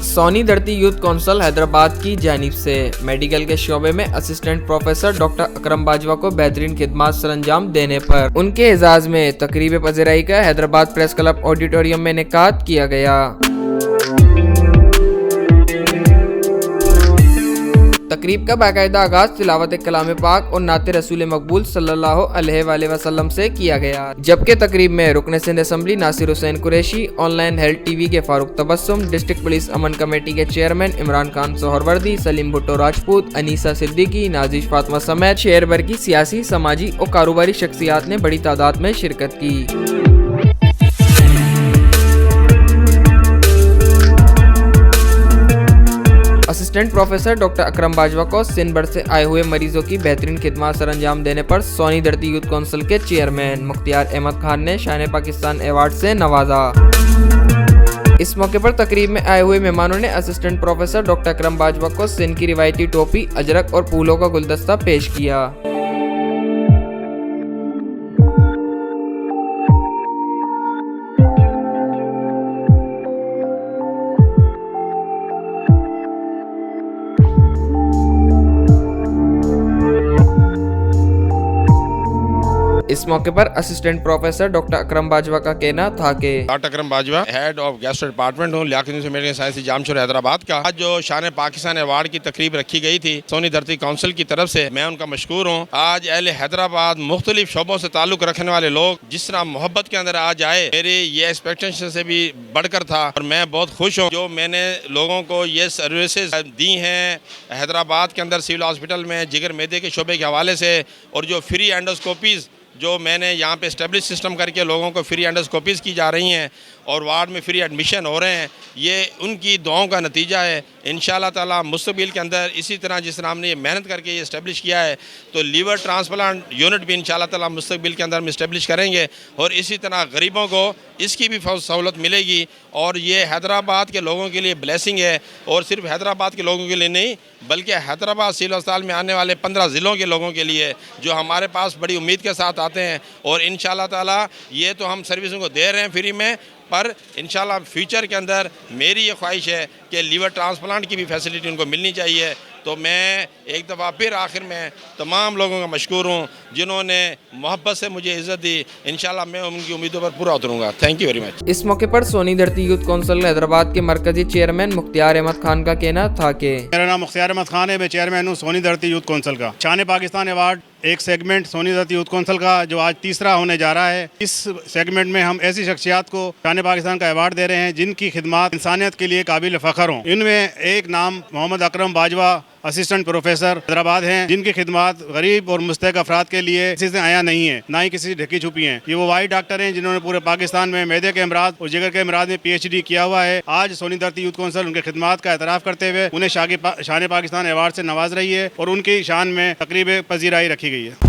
सोनी धरती youth council Hyderabad की जानिब से मेडिकल के शोबे में असिस्टेंट प्रोफेसर डॉक्टर अकरम बाजवा को बेहतरीन खिदमत सरअंजाम देने पर उनके एजाज में तकरीब पज़ीराई का हैदराबाद प्रेस क्लब ऑडिटोरियम में इनेकाद किया गया। तकरीब का बाकायदा आगाज तिलावत कलाम पाक और नाते रसूल मकबूल सल्लल्लाहु अलैहि वसल्लम से किया गया, जबकि तकरीब में रुकन Sindh assembly Nasir Hussain Qureshi, online health TV के Farooq Tabassum, district police Aman committee के चेयरमैन इमरान खान सोहरवर्दी, सलीम भुट्टो राजपूत, अनीसा सिद्दीकी, नाजिश फातिमा समेत शहर भर की सियासी, समाजी और कारोबारी शख्सियात ने बड़ी तादाद में शिरकत की। असिस्टेंट प्रोफेसर डॉक्टर अकरम बाजवा को सिंध भर से आए हुए मरीजों की बेहतरीन खिदमत सरअंजाम देने पर सोनी धरती यूथ काउंसिल के चेयरमैन मुख्तियार अहमद खान ने शान पाकिस्तान अवार्ड से नवाजा। इस मौके पर तकरीब में आए हुए मेहमानों ने असिस्टेंट प्रोफेसर डॉक्टर अकरम बाजवा को सिंध की रिवायती टोपी, अजरक और फूलों का गुलदस्ता पेश किया। इस मौके पर असिस्टेंट प्रोफेसर डॉक्टर अकरम बाजवा का कहना था कि doctor Akram Bajwa head of gastro department हूँ लियाकत मेडिकल साइंस जामशोर हैदराबाद का। आज जो शान पाकिस्तान अवार्ड की तकरीब रखी गई थी सोनी धरती काउंसिल की तरफ से, मैं उनका मशकूर हूँ। आज अहले हैदराबाद मुख्तलिफ शोबों से ताल्लुक रखने वाले लोग जिस तरह मोहब्बत के अंदर आज आए, मेरी ये एक्सपेक्टेशन से भी बढ़कर था और मैं बहुत खुश हूँ जो मैंने लोगों को ये सर्विसेज दी हैं हैदराबाद के अंदर सिविल हॉस्पिटल में जिगर मैदे के शोबे के हवाले से, और जो फ्री एंडोस्कोपीज़ जो मैंने यहाँ पे इस्टेब्लिश सिस्टम करके लोगों को फ्री एंडोस्कोपीज़ की जा रही हैं और वार्ड में फ्री एडमिशन हो रहे हैं, ये उनकी दुआओं का नतीजा है। इंशाल्लाह ताला मुस्तक़बिल के अंदर इसी तरह जिस तरह हमने ये मेहनत करके ये इस्टेब्लिश किया है तो लीवर ट्रांसप्लांट यूनिट भी इंशाल्लाह ताला मुस्तक़बिल के अंदर हम इस्टेब्लिश करेंगे और इसी तरह गरीबों को इसकी भी सहूलत मिलेगी। और ये हैदराबाद के लोगों के लिए ब्लेसिंग है, और सिर्फ हैदराबाद के लोगों के लिए नहीं बल्कि हैदराबाद सिविल अस्पताल में आने वाले 15 ज़िलों के लोगों के लिए जो हमारे पास बड़ी उम्मीद के साथ आते हैं। और इंशाल्लाह ताला ये तो हम सर्विस उनको दे रहे हैं फ्री में, पर इंशाल्लाह फ्यूचर के अंदर मेरी ये ख्वाहिश है कि लीवर ट्रांसप्लांट की भी फैसिलिटी उनको मिलनी चाहिए। तो मैं एक दफ़ा फिर आखिर में तमाम लोगों का मशकूर हूँ जिन्होंने मोहब्बत से मुझे इज़्ज़त दी। इंशाल्लाह मैं उनकी उम्मीदों पर पूरा उतरूँगा। Thank you very much. इस मौके पर सोनी धरती यूथ काउंसिल हैदराबाद के मरकजी चेयरमैन मुख्तियार अहमद खान का कहना था कि मेरा नाम मुख्तियार अहमद खान है, मैं चेयरमैन हूँ सोनी धरती यूथ काउंसिल का। शान पाकिस्तान अवार्ड एक सेगमेंट सोनी धरती यूथ काउंसिल का जो आज तीसरा होने जा रहा है। इस सेगमेंट में हम ऐसी शख्सियात को शान पाकिस्तान का अवार्ड दे रहे हैं जिनकी खिदमत इंसानियत के लिए काबिल फ़ख्र हों। इनमें एक नाम मोहम्मद अकरम बाजवा असिस्टेंट प्रोफेसर हैदराबाद हैं, जिनकी खिदमत गरीब और मुस्तहक अफराद के लिए किसी से आया नहीं है, ना ही किसी ढकी छुपी हैं। ये वो वाइड डॉक्टर हैं जिन्होंने पूरे पाकिस्तान में मैदे के अमराज और जिगर के अमराज में PhD किया हुआ है। आज सोनी धरती यूथ काउंसिल उनकी खिदमत का एतराफ़ करते हुए उन्हें शान पाकिस्तान अवार्ड से नवाज रही है और उनकी शान में तकरीब पज़ीराई रखी गई है।